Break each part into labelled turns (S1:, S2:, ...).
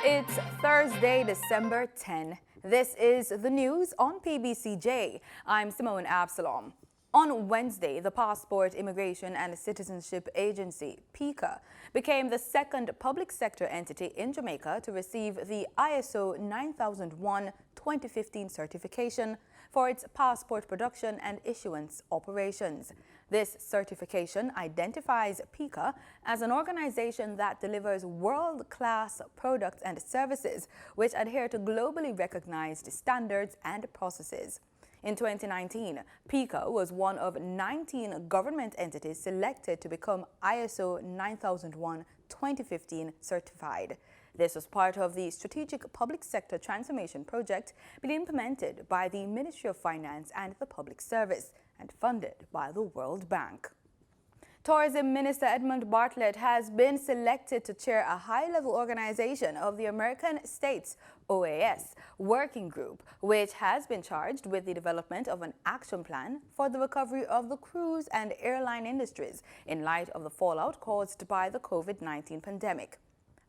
S1: It's Thursday, December 10. This is the news on PBCJ. I'm Simone Absalom. On Wednesday, the Passport, Immigration and Citizenship Agency, PICA, became the second public sector entity in Jamaica to receive the ISO 9001-2015 certification for its passport production and issuance operations. This certification identifies PICA as an organization that delivers world-class products and services which adhere to globally recognized standards and processes. In 2019, PICA was one of 19 government entities selected to become ISO 9001-2015 certified. This was part of the Strategic Public Sector Transformation Project being implemented by the Ministry of Finance and the Public Service and funded by the World Bank. Tourism Minister Edmund Bartlett has been selected to chair a high-level organization of the American States OAS working group, which has been charged with the development of an action plan for the recovery of the cruise and airline industries in light of the fallout caused by the COVID-19 pandemic.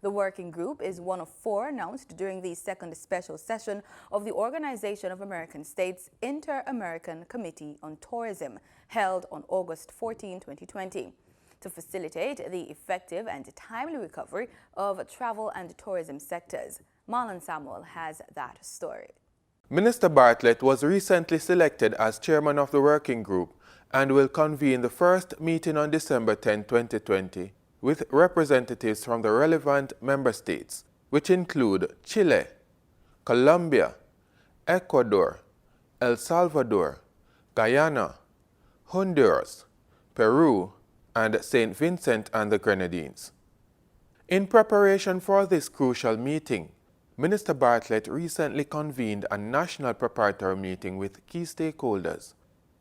S1: The working group is one of four announced during the second special session of the Organization of American States Inter-American Committee on Tourism, held on August 14, 2020, to facilitate the effective and timely recovery of travel and tourism sectors. Marlon Samuel has that story.
S2: Minister Bartlett was recently selected as chairman of the working group and will convene the first meeting on December 10, 2020. With representatives from the relevant member states, which include Chile, Colombia, Ecuador, El Salvador, Guyana, Honduras, Peru, and St. Vincent and the Grenadines. In preparation for this crucial meeting, Minister Bartlett recently convened a national preparatory meeting with key stakeholders,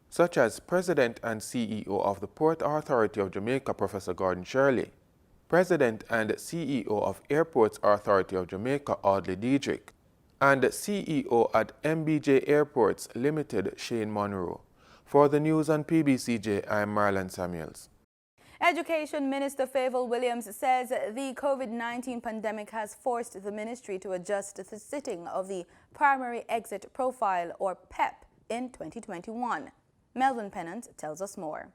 S2: such as President and CEO of the Port Authority of Jamaica, Professor Gordon Shirley, President and CEO of Airports Authority of Jamaica, Audley Diedrich, and CEO at MBJ Airports Limited, Shane Monroe. For the news on PBCJ, I'm Marlon Samuels.
S1: Education Minister Favour Williams says the COVID-19 pandemic has forced the ministry to adjust the sitting of the Primary Exit Profile, or PEP, in 2021. Melvin Pennant tells us more.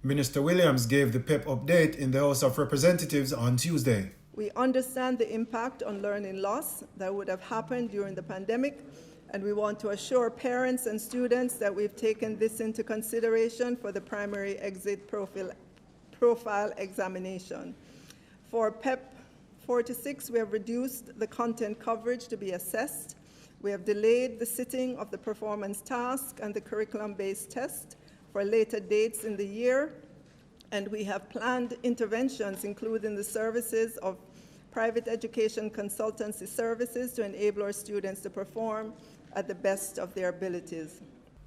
S3: Minister Williams gave the PEP update in the House of Representatives on Tuesday.
S4: We understand the impact on learning loss that would have happened during the pandemic, and we want to assure parents and students that we've taken this into consideration for the Primary Exit Profile examination. For PEP 46, we have reduced the content coverage to be assessed. We have delayed the sitting of the performance task and the curriculum-based test for later dates in the year, and we have planned interventions, including the services of private education consultancy services, to enable our students to perform at the best of their abilities.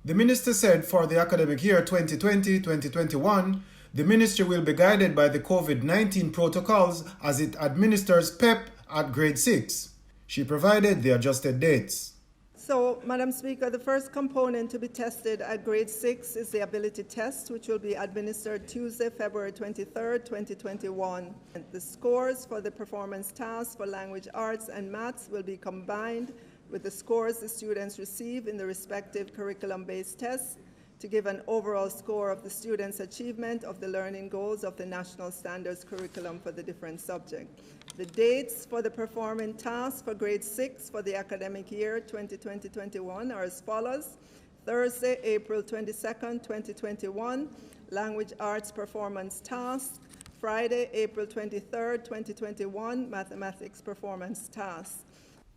S3: The minister said for the academic year 2020-2021, the ministry will be guided by the COVID-19 protocols as it administers PEP at grade 6. She provided the adjusted dates.
S4: So, Madam Speaker, the first component to be tested at grade 6 is the ability test, which will be administered Tuesday, February 23rd, 2021. And the scores for the performance task for language arts and maths will be combined with the scores the students receive in the respective curriculum-based tests to give an overall score of the students' achievement of the learning goals of the national standards curriculum for the different subjects. The dates for the performance task for grade 6 for the academic year 2020-21 are as follows. Thursday, April 22nd, 2021, language arts performance task. Friday, April 23rd, 2021, mathematics performance task.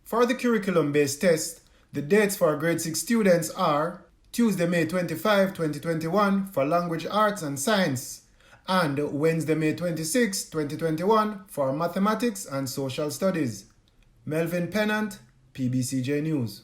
S3: For the curriculum-based test, the dates for grade 6 students are Tuesday, May 25, 2021 for language arts and science, and Wednesday, May 26, 2021 for mathematics and social studies. Melvin Pennant, PBCJ News.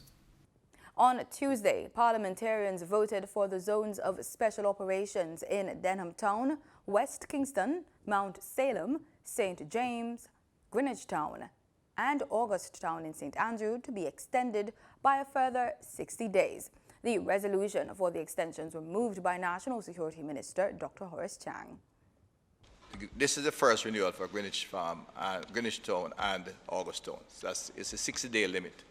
S1: On Tuesday, parliamentarians voted for the zones of special operations in Denham Town, West Kingston, Mount Salem, St. James, Greenwich Town, and August Town in St. Andrew to be extended by a further 60 days. The resolution for the extensions were moved by National Security Minister Dr. Horace Chang.
S5: This is the first renewal for Greenwich Farm, Greenwich Town and August Town. It's a 60-day limit.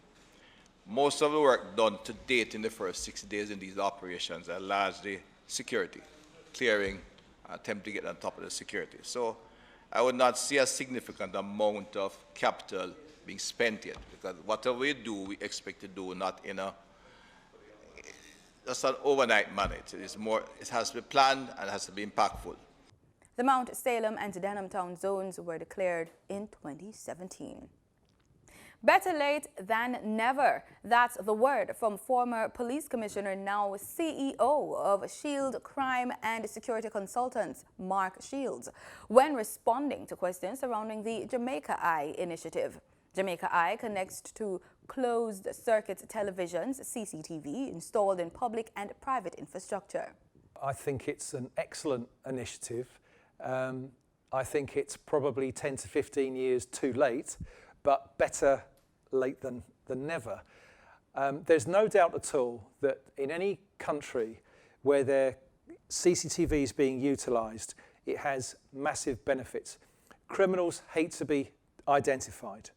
S5: Most of the work done to date in the first 60 days in these operations are largely security, clearing, attempt to get on top of the security. So I would not see a significant amount of capital being spent yet, because whatever we do, we expect to do not in a just an overnight manner. It has to be planned and it has to be impactful.
S1: The Mount Salem and Denham town zones were declared in 2017. Better late than never. That's the word from former police commissioner, now CEO of Shield Crime and Security Consultants, Mark Shields, when responding to questions surrounding the Jamaica Eye initiative. Jamaica Eye connects to closed-circuit televisions, CCTV, installed in public and private infrastructure.
S6: I think it's an excellent initiative. I think it's probably 10 to 15 years too late, but better late than never. There's no doubt at all that in any country where their CCTV is being utilised, it has massive benefits. Criminals hate to be identified,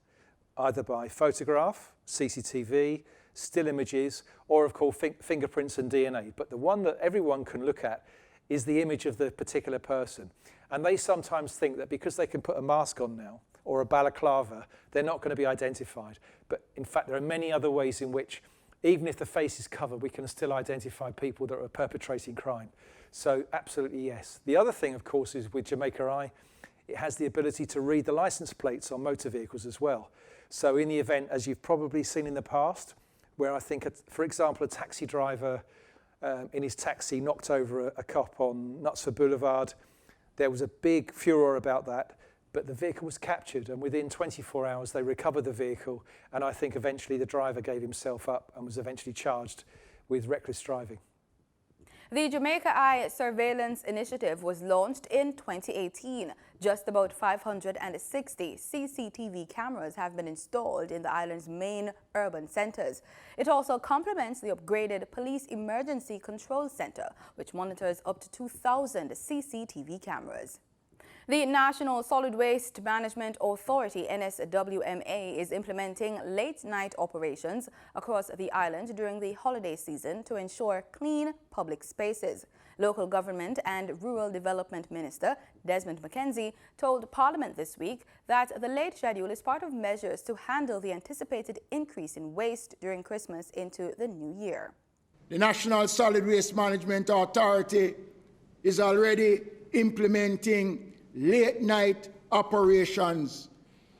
S6: either by photograph, CCTV, still images, or of course fingerprints and DNA. But the one that everyone can look at is the image of the particular person. And they sometimes think that because they can put a mask on now, or a balaclava, they're not going to be identified. But in fact, there are many other ways in which, even if the face is covered, we can still identify people that are perpetrating crime. So absolutely yes. The other thing, of course, is with Jamaica Eye, it has the ability to read the license plates on motor vehicles as well. So in the event, as you've probably seen in the past, where I think, for example, a taxi driver in his taxi knocked over a cop on Knutsford Boulevard, there was a big furor about that, but the vehicle was captured, and within 24 hours they recovered the vehicle, and I think eventually the driver gave himself up and was eventually charged with reckless driving.
S1: The Jamaica Eye Surveillance Initiative was launched in 2018. Just about 560 CCTV cameras have been installed in the island's main urban centers. It also complements the upgraded Police Emergency Control Center, which monitors up to 2,000 CCTV cameras. The National Solid Waste Management Authority, NSWMA, is implementing late-night operations across the island during the holiday season to ensure clean public spaces. Local Government and Rural Development Minister Desmond McKenzie told Parliament this week that the late schedule is part of measures to handle the anticipated increase in waste during Christmas into the new year.
S7: The National Solid Waste Management Authority is already implementing late-night operations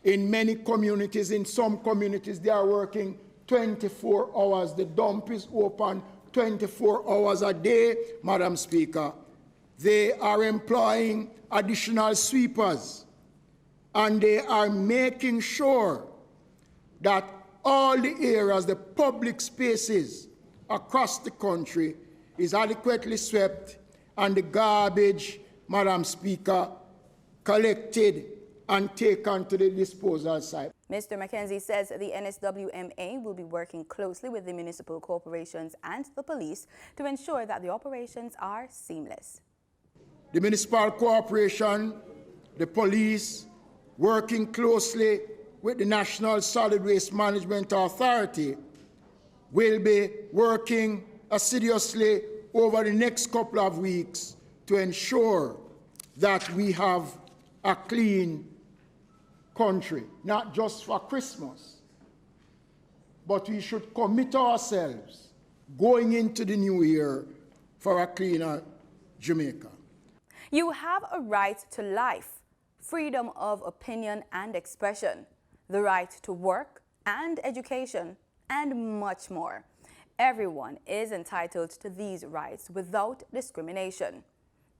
S7: in many communities. In some communities, they are working 24 hours. The dump is open 24 hours a day, Madam Speaker. They are employing additional sweepers, and they are making sure that all the areas, the public spaces across the country is adequately swept, and the garbage, Madam Speaker, collected and taken to the disposal site.
S1: Mr. McKenzie says the NSWMA will be working closely with the municipal corporations and the police to ensure that the operations are seamless.
S7: The municipal corporation, the police, working closely with the National Solid Waste Management Authority, will be working assiduously over the next couple of weeks to ensure that we have a clean country, not just for Christmas, but we should commit ourselves going into the new year for a cleaner Jamaica.
S1: You have a right to life, freedom of opinion and expression, the right to work and education, and much more. Everyone is entitled to these rights without discrimination.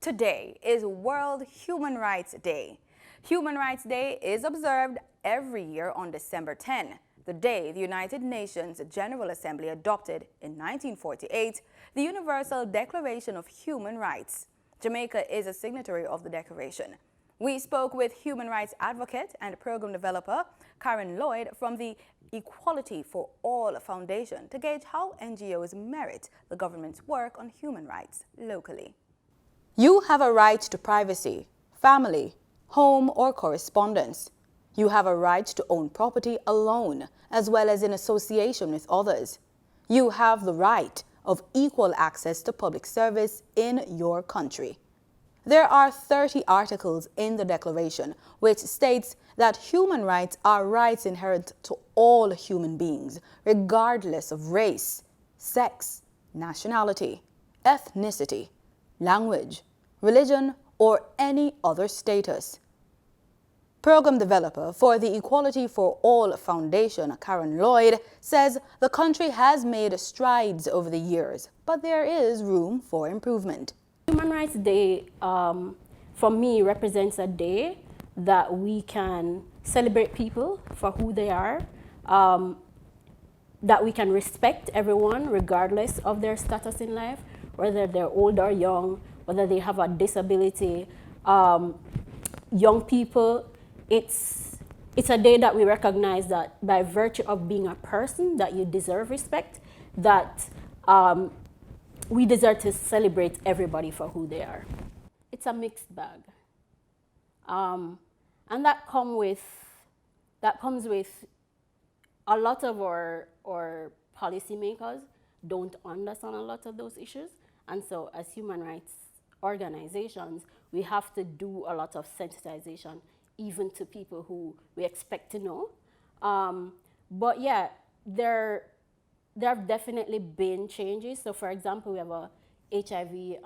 S1: Today is World Human Rights Day. Human Rights Day is observed every year on December 10, the day the United Nations General Assembly adopted in 1948 the Universal Declaration of Human Rights. Jamaica is a signatory of the declaration. We spoke with human rights advocate and program developer Karen Lloyd from the Equality for All Foundation to gauge how NGOs merit the government's work on human rights locally. You have a right to privacy, family, home, or correspondence. You have a right to own property alone, as well as in association with others. You have the right of equal access to public service in your country. There are 30 articles in the Declaration which states that human rights are rights inherent to all human beings, regardless of race, sex, nationality, ethnicity, language, religion, or any other status. Program developer for the Equality for All Foundation, Karen Lloyd, says the country has made strides over the years, but there is room for improvement.
S8: Human Rights Day, for me, represents a day that we can celebrate people for who they are, that we can respect everyone regardless of their status in life, whether they're old or young, whether they have a disability. Young people, it's a day that we recognize that by virtue of being a person, that you deserve respect, that we deserve to celebrate everybody for who they are. It's a mixed bag. And that comes with a lot of our policymakers don't understand a lot of those issues. And so as human rights organizations, we have to do a lot of sensitization, even to people who we expect to know. But yeah, there have definitely been changes. So for example, we have a HIV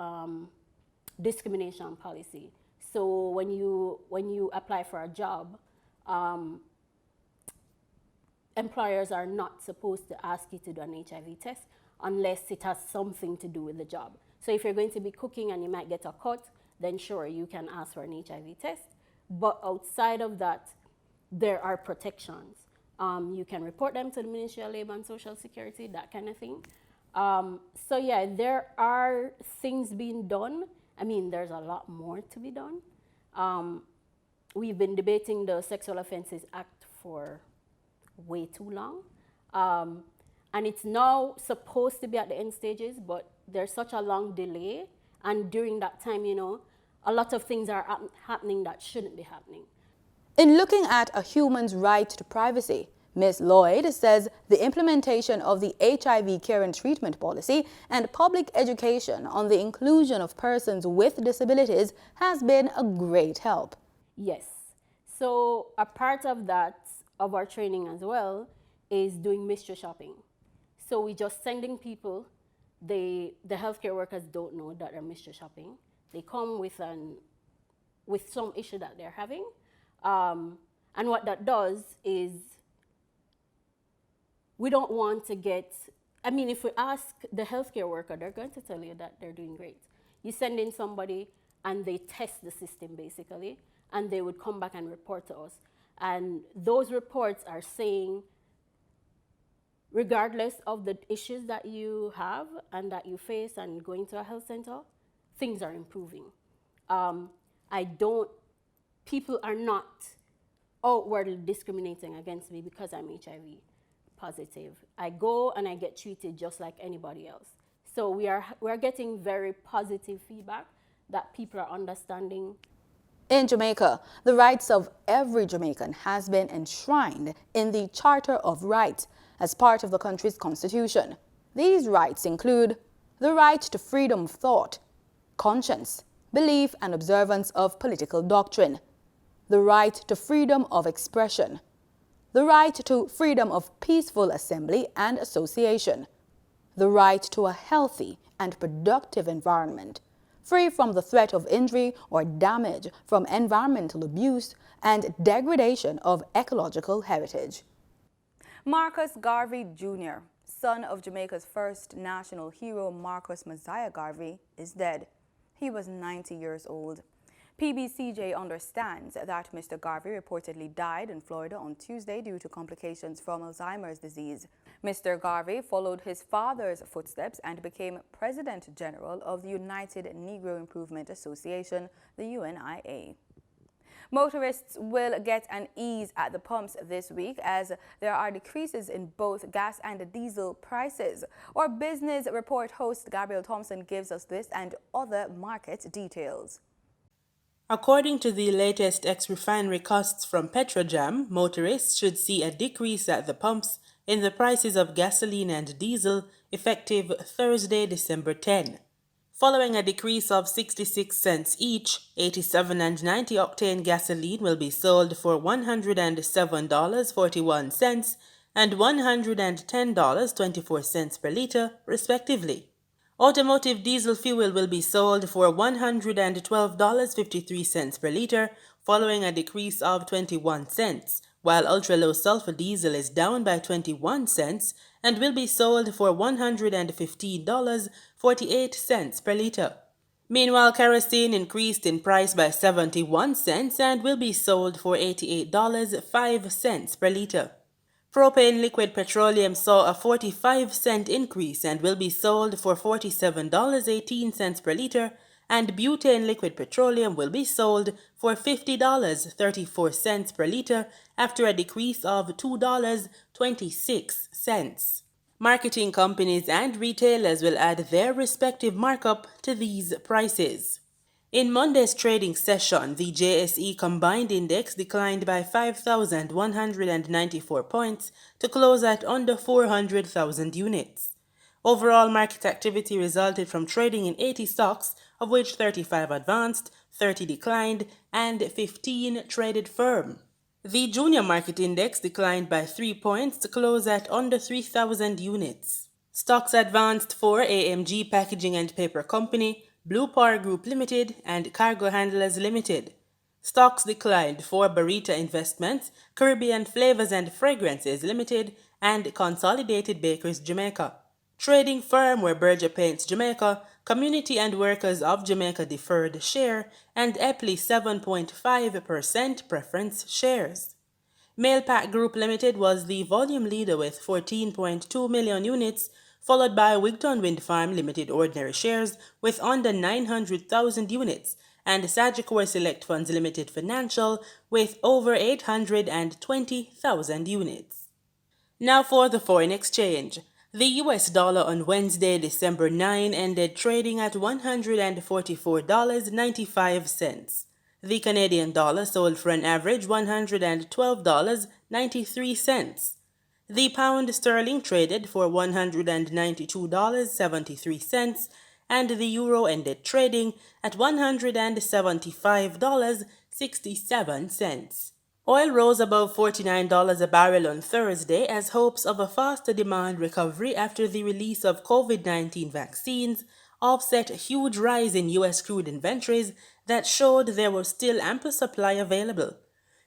S8: discrimination policy. So when you apply for a job, employers are not supposed to ask you to do an HIV test unless it has something to do with the job. So if you're going to be cooking and you might get a cut, then sure, you can ask for an HIV test. But outside of that, there are protections. You can report them to the Ministry of Labor and Social Security, that kind of thing. So yeah, there are things being done. I mean, there's a lot more to be done. We've been debating the Sexual Offences Act for way too long. And it's now supposed to be at the end stages, but there's such a long delay. And during that time, you know, a lot of things are happening that shouldn't be happening.
S1: In looking at a human's right to privacy, Ms. Lloyd says the implementation of the HIV care and treatment policy and public education on the inclusion of persons with disabilities has been a great help.
S8: Yes. So a part of that, of our training as well, is doing mystery shopping. So we just sending people, the healthcare workers don't know that they're mystery shopping. They come with some issue that they're having. And what that does is we don't want to get, I mean, if we ask the healthcare worker, they're going to tell you that they're doing great. You send in somebody and they test the system basically, and they would come back and report to us. And those reports are saying, regardless of the issues that you have and that you face and going to a health center, things are improving. People are not outwardly discriminating against me because I'm HIV positive. I go and I get treated just like anybody else. So we're getting very positive feedback that people are understanding.
S1: In Jamaica, the rights of every Jamaican has been enshrined in the Charter of Rights as part of the country's constitution. These rights include the right to freedom of thought, conscience, belief and observance of political doctrine, the right to freedom of expression, the right to freedom of peaceful assembly and association, the right to a healthy and productive environment, free from the threat of injury or damage from environmental abuse and degradation of ecological heritage. Marcus Garvey Jr., son of Jamaica's first national hero Marcus Messiah Garvey, is dead. He was 90 years old. PBCJ understands that Mr. Garvey reportedly died in Florida on Tuesday due to complications from Alzheimer's disease. Mr. Garvey followed his father's footsteps and became President General of the United Negro Improvement Association, the UNIA. Motorists will get an ease at the pumps this week as there are decreases in both gas and diesel prices. Our business report host Gabriel Thompson gives us this and other market details.
S9: According to the latest ex-refinery costs from Petrojam, motorists should see a decrease at the pumps in the prices of gasoline and diesel effective Thursday, December 10. Following a decrease of 66 cents each, 87 and 90 octane gasoline will be sold for $107.41 and $110.24 per liter, respectively. Automotive diesel fuel will be sold for $112.53 per liter, following a decrease of 21 cents, while ultra-low sulfur diesel is down by 21 cents and will be sold for $115.48 per liter. Meanwhile, kerosene increased in price by 71 cents and will be sold for $88.05 per liter. Propane liquid petroleum saw a 45-cent increase and will be sold for $47.18 per liter, and butane liquid petroleum will be sold for $50.34 per liter after a decrease of $2.26. Marketing companies and retailers will add their respective markup to these prices. In Monday's trading session, the JSE Combined Index declined by 5,194 points to close at under 400,000 units. Overall market activity resulted from trading in 80 stocks, of which 35 advanced, 30 declined, and 15 traded firm. The Junior Market Index declined by 3 points to close at under 3,000 units. Stocks advanced for AMG Packaging and Paper Company, Blue Power Group Limited, and Cargo Handlers Limited. Stocks declined for Barita Investments, Caribbean Flavors and Fragrances Limited, and Consolidated Bakers Jamaica. Trading firm were Berger Paints Jamaica, Community and Workers of Jamaica Deferred Share, and Epley 7.5% preference shares. Mailpack Group Limited was the volume leader with 14.2 million units, followed by Wigton Wind Farm Limited ordinary shares with under 900,000 units, and Sagicor Select Funds Limited Financial with over 820,000 units. Now for the foreign exchange. The US dollar on Wednesday, December 9, ended trading at $144.95. The Canadian dollar sold for an average $112.93. The pound sterling traded for $192.73, and the euro ended trading at $175.67. Oil rose above $49 a barrel on Thursday as hopes of a faster demand recovery after the release of COVID-19 vaccines offset a huge rise in U.S. crude inventories that showed there was still ample supply available.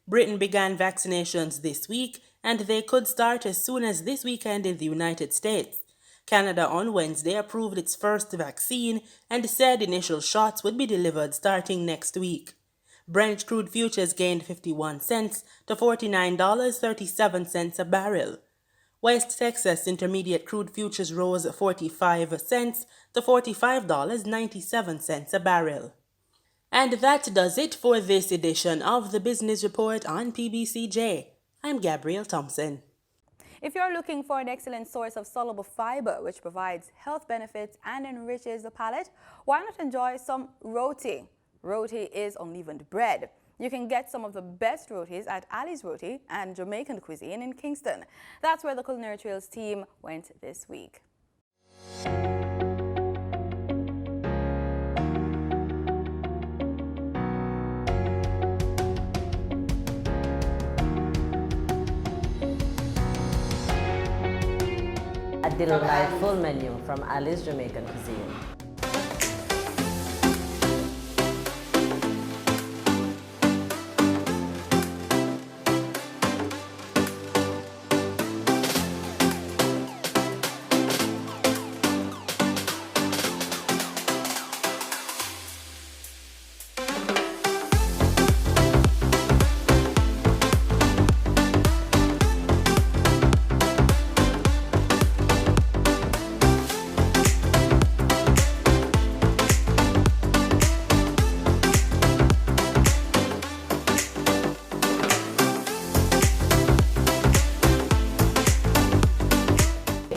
S9: Britain began vaccinations this week, and they could start as soon as this weekend in the United States. Canada on Wednesday approved its first vaccine and said initial shots would be delivered starting next week. Brent crude futures gained 51 cents to $49.37 a barrel. West Texas Intermediate crude futures rose 45 cents to $45.97 a barrel. And that does it for this edition of the Business Report on PBCJ. I'm Gabrielle Thompson.
S1: If you're looking for an excellent source of soluble fiber which provides health benefits and enriches the palate, why not enjoy some Roti? Roti is unleavened bread. You can get some of the best rotis at Ali's Roti and Jamaican Cuisine in Kingston. That's where the Culinary Trails team went this week.
S10: A delightful menu from Ali's Jamaican Cuisine.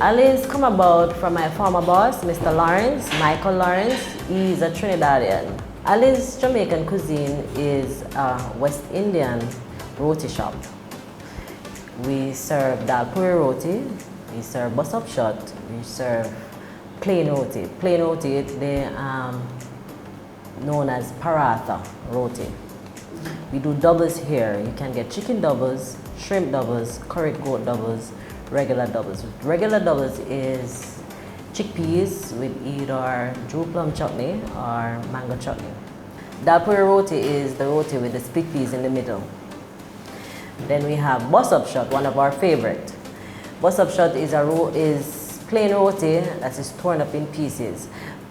S10: Ali's come about from my former boss, Mr. Lawrence, Michael Lawrence. He's a Trinidadian. Ali's Jamaican Cuisine is a West Indian roti shop. We serve dal puri roti, we serve bus up shot, we serve plain roti. Plain roti, they known as paratha roti. We do doubles here. You can get chicken doubles, shrimp doubles, curried goat doubles, regular doubles. Regular doubles is chickpeas with either Drew plum chutney or mango chutney. Dal puri roti is the roti with the split peas in the middle. Then we have bus up shot, one of our favorite. Bus up shot is plain roti that is torn up in pieces,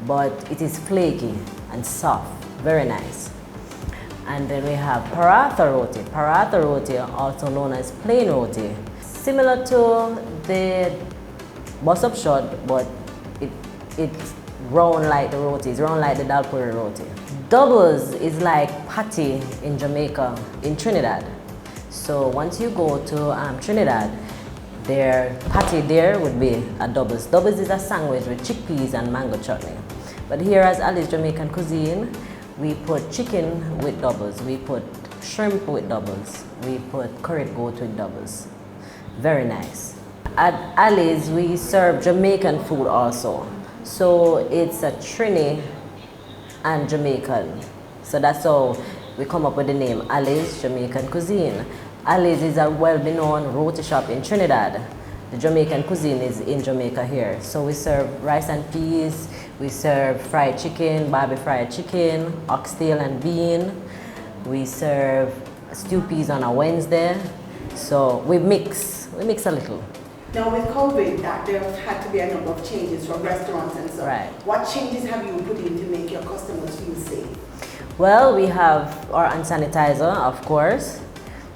S10: but it is flaky and soft, very nice. And then we have paratha roti. Paratha roti, also known as plain roti, similar to the bus up shot, but it's round like the roti, it's round like the dal puri roti. Doubles is like patty in Jamaica, in Trinidad. So once you go to Trinidad, their patty there would be a doubles. Doubles is a sandwich with chickpeas and mango chutney. But here as Ali's Jamaican Cuisine, we put chicken with doubles, we put shrimp with doubles, we put curried goat with doubles. Very nice. At Ali's, we serve Jamaican food also. So it's a Trini and Jamaican. So that's how we come up with the name Ali's Jamaican Cuisine. Ali's is a well-known roti shop in Trinidad. The Jamaican cuisine is in Jamaica here. So we serve rice and peas, we serve fried chicken, barbecue fried chicken, oxtail and bean. We serve stew peas on a Wednesday. So we mix a little.
S11: Now with COVID, there have had to be a number of changes from restaurants and so on.
S10: Right.
S11: What changes have you put in to make your customers feel safe?
S10: Well, we have our hand sanitizer, of course.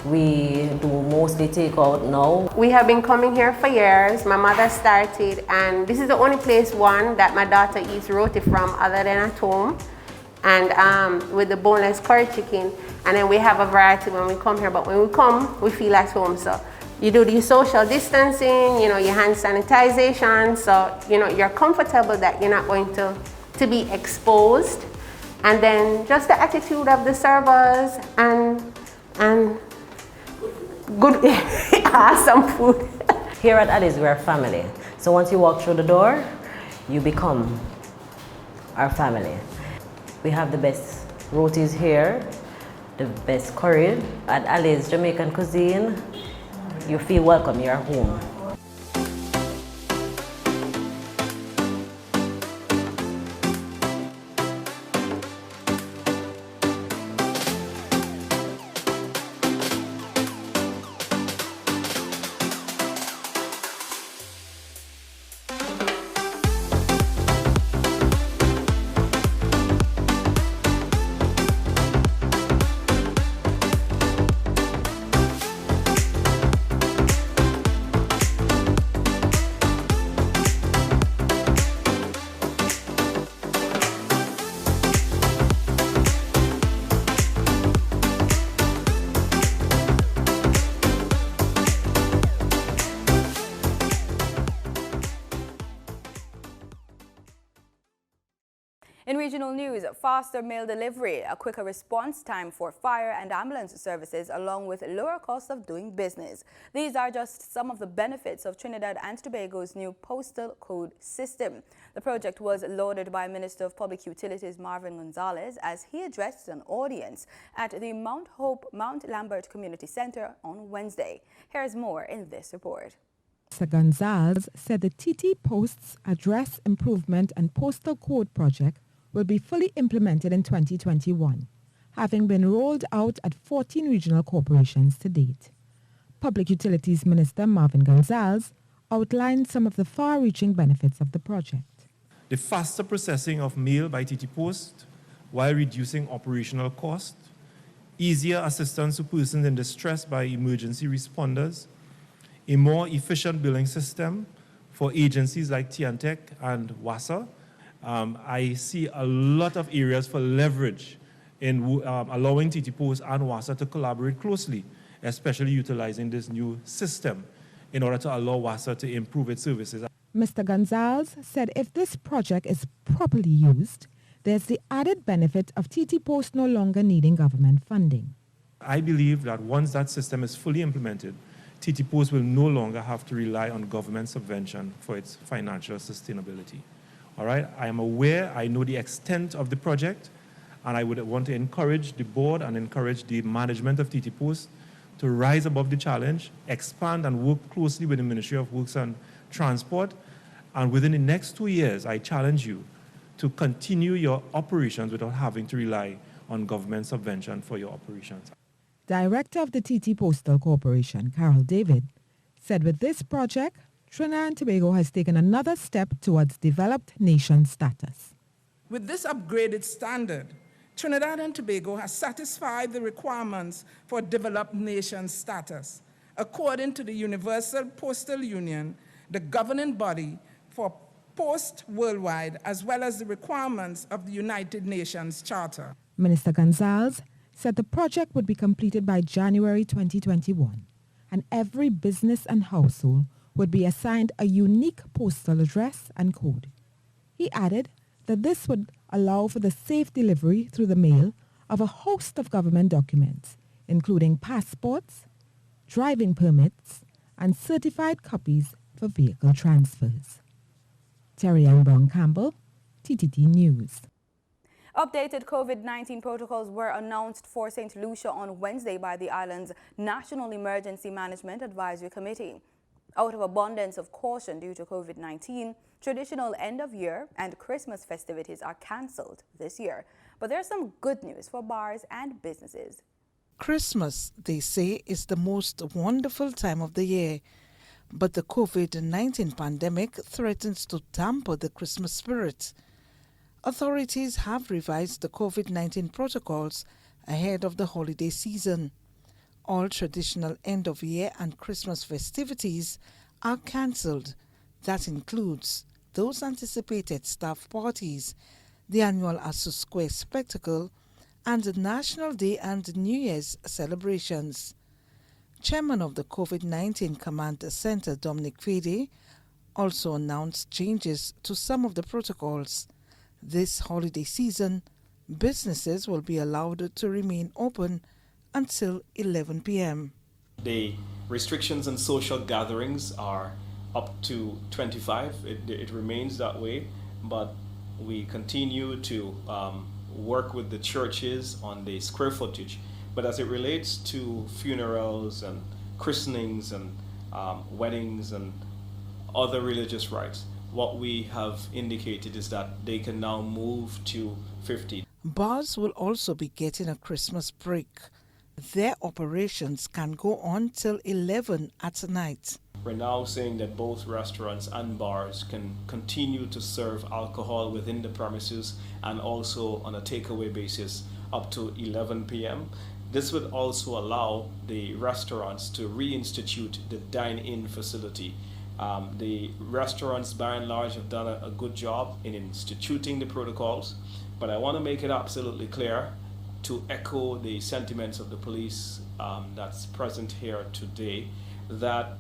S10: We do mostly takeout now.
S12: We have been coming here for years. My mother started, and this is the only place, one, that my daughter eats roti from other than at home, and with the boneless curry chicken. And then we have a variety when we come here, but when we come, we feel at home. So you do the social distancing, your hand sanitization, so you're comfortable that you're not going to be exposed. And then just the attitude of the servers and good, awesome food.
S10: Here at Ali's, we're a family. So once you walk through the door, you become our family. We have the best rotis here, the best curry. At Ali's Jamaican Cuisine, you feel welcome, you're home.
S1: In regional news, faster mail delivery, a quicker response time for fire and ambulance services, along with lower cost of doing business. These are just some of the benefits of Trinidad and Tobago's new postal code system. The project was lauded by Minister of Public Utilities Marvin Gonzalez as he addressed an audience at the Mount Hope Mount Lambert Community Center on Wednesday. Here's more in this report.
S13: Mr. Gonzalez said the TT Post's Address Improvement and Postal Code project will be fully implemented in 2021, having been rolled out at 14 regional corporations to date. Public Utilities Minister Marvin Gonzalez outlined some of the far-reaching benefits of the project.
S14: The faster processing of mail by TT Post while reducing operational cost, easier assistance to persons in distress by emergency responders, a more efficient billing system for agencies like TNTEC and WASA. I see a lot of areas for leverage in allowing TT Post and WASA to collaborate closely, especially utilizing this new system in order to allow WASA to improve its services.
S13: Mr. Gonzalez said if this project is properly used, There's the added benefit of TT Post no longer needing government funding.
S14: I believe that once that system is fully implemented, TT Post will no longer have to rely on government subvention for its financial sustainability. All right, I am aware, I know the extent of the project, and I would want to encourage the board and encourage the management of TT Post to rise above the challenge, expand and work closely with the Ministry of Works and Transport, and within the next 2 years, I challenge you to continue your operations without having to rely on government subvention for your operations.
S13: Director of the TT Postal Corporation, Carol David, said with this project, Trinidad and Tobago has taken another step towards developed nation status.
S15: With this upgraded standard, Trinidad and Tobago has satisfied the requirements for developed nation status, according to the Universal Postal Union, the governing body for post worldwide, as well as the requirements of the United Nations Charter.
S13: Minister Gonzalez said the project would be completed by January 2021, and every business and household would be assigned a unique postal address and code. He added that this would allow for the safe delivery through the mail of a host of government documents, including passports, driving permits, and certified copies for vehicle transfers. Terry Ann Brown Campbell, TTT News.
S1: Updated COVID-19 protocols were announced for St. Lucia on Wednesday by the island's National Emergency Management Advisory Committee. Out of abundance of caution due to COVID-19, traditional end-of-year and Christmas festivities are cancelled this year. But there's some good news for bars and businesses.
S16: Christmas, they say, is the most wonderful time of the year. But the COVID-19 pandemic threatens to dampen the Christmas spirit. Authorities have revised the COVID-19 protocols ahead of the holiday season. All traditional end-of-year and Christmas festivities are cancelled. That includes those anticipated staff parties, the annual Asu Square spectacle, and the National Day and New Year's celebrations. Chairman of the COVID-19 Command Center, Dominic Fede, also announced changes to some of the protocols. This holiday season, businesses will be allowed to remain open until 11 p.m.
S17: The restrictions on social gatherings are up to 25. It remains that way, but we continue to work with the churches on the square footage. But as it relates to funerals and christenings and weddings and other religious rites, what we have indicated is that they can now move to 50.
S16: Bars will also be getting a Christmas break. Their operations can go on till 11 at night.
S17: We're now saying that both restaurants and bars can continue to serve alcohol within the premises and also on a takeaway basis up to 11 p.m. This would also allow the restaurants to reinstitute the dine-in facility. The restaurants, by and large, have done a good job in instituting the protocols, but I want to make it absolutely clear, to echo the sentiments of the police that's present here today, that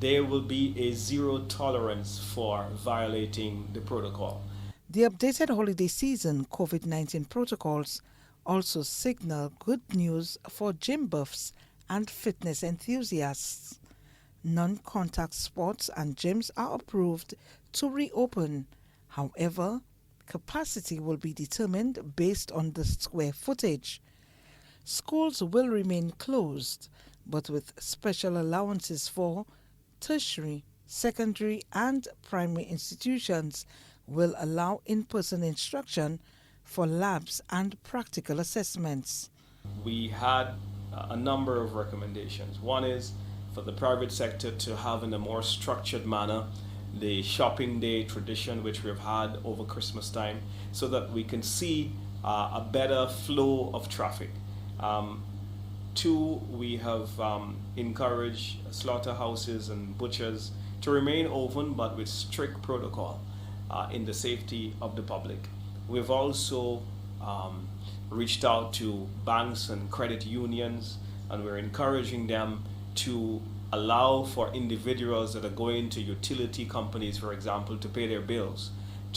S17: there will be a zero tolerance for violating the protocol.
S16: The updated holiday season COVID-19 protocols also signal good news for gym buffs and fitness enthusiasts. Non-contact sports and gyms are approved to reopen. However, capacity will be determined based on the square footage. Schools will remain closed, but with special allowances for tertiary, secondary, and primary institutions will allow in-person instruction for labs and practical assessments.
S17: We had a number of recommendations. One is for the private sector to have in a more structured manner the shopping day tradition which we've had over Christmas time, so that we can see a better flow of traffic. Two, we have encouraged slaughterhouses and butchers to remain open but with strict protocol in the safety of the public. We've also reached out to banks and credit unions, and we're encouraging them to allow for individuals that are going to utility companies, for example, to pay their bills,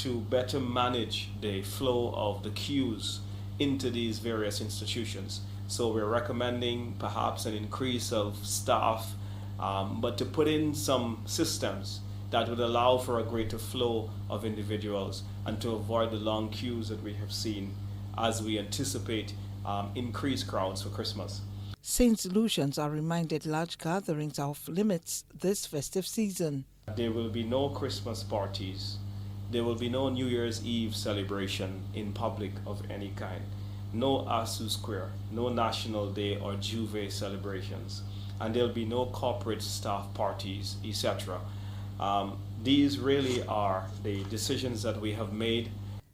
S17: to better manage the flow of the queues into these various institutions. So we're recommending perhaps an increase of staff, but to put in some systems that would allow for a greater flow of individuals and to avoid the long queues that we have seen as we anticipate increased crowds for Christmas.
S16: St. Lucians are reminded large gatherings are off limits this festive season.
S17: There will be no Christmas parties. There will be no New Year's Eve celebration in public of any kind. No Asu Square, no National Day or Juve celebrations. And there'll be no corporate staff parties, etc. These really are the decisions that we have made.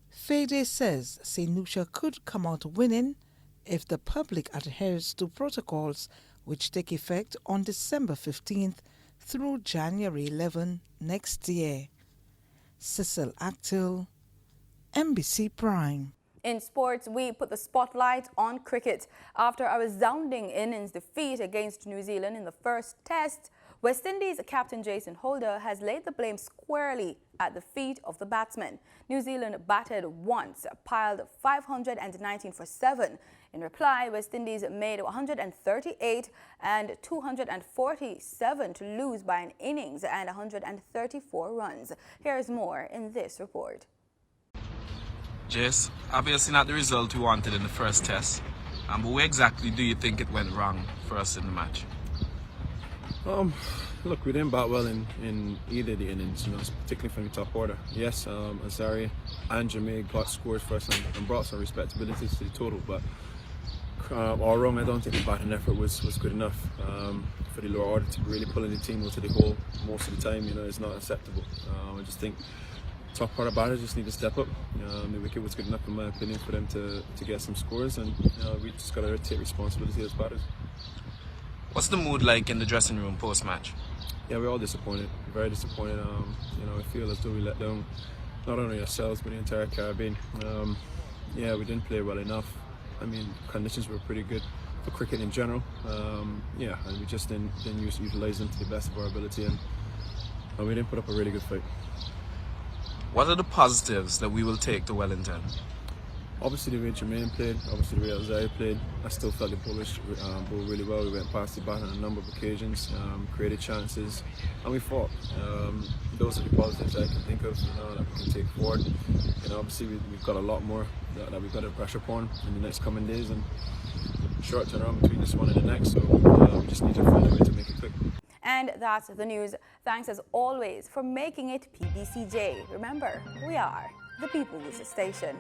S16: Fede says St. Lucia could come out winning if the public adheres to protocols which take effect on December 15th through January 11 next year. Cecil Actil, NBC Prime.
S1: In sports, we put the spotlight on cricket. After a resounding innings defeat against New Zealand in the first test, West Indies captain Jason Holder has laid the blame squarely at the feet of the batsmen. New Zealand batted once, piled 519 for 7. In reply, West Indies made 138 and 247 to lose by an innings and 134 runs. Here's more in this report.
S18: Jess, obviously not the result we wanted in the first test. But where exactly do you think it went wrong for us in the match?
S19: Look, we didn't bat well in either of the innings, particularly from the top order. Yes, Azari and Jamaica got scores for us and brought some respectability to the total, but all wrong, I don't think the batting effort was good enough for the lower order to be really pulling the team into the hole most of the time. It's not acceptable. I just think top part of batters just need to step up. The wicket was good enough, in my opinion, for them to get some scores, and we just got to take responsibility as batters.
S18: What's the mood like in the dressing room post-match?
S19: Yeah, we're all disappointed, very disappointed. I feel as though we let down not only ourselves but the entire Caribbean. We didn't play well enough. Conditions were pretty good for cricket in general. And we just didn't utilize them to the best of our ability, and we didn't put up a really good fight.
S18: What are the positives that we will take to Wellington?
S19: Obviously the way Jermaine played, obviously the way Alzari played. I still felt the bowled really well. We went past the bat on a number of occasions, created chances, and we fought. Those are the positives I can think of that we can take forward. Obviously we've got a lot more that we've got to brush upon in the next coming days, and short turnaround between this one and the next, so we just need to find a way to make it quick.
S1: And that's the news. Thanks as always for making it PBCJ. Remember, we are the People's Station.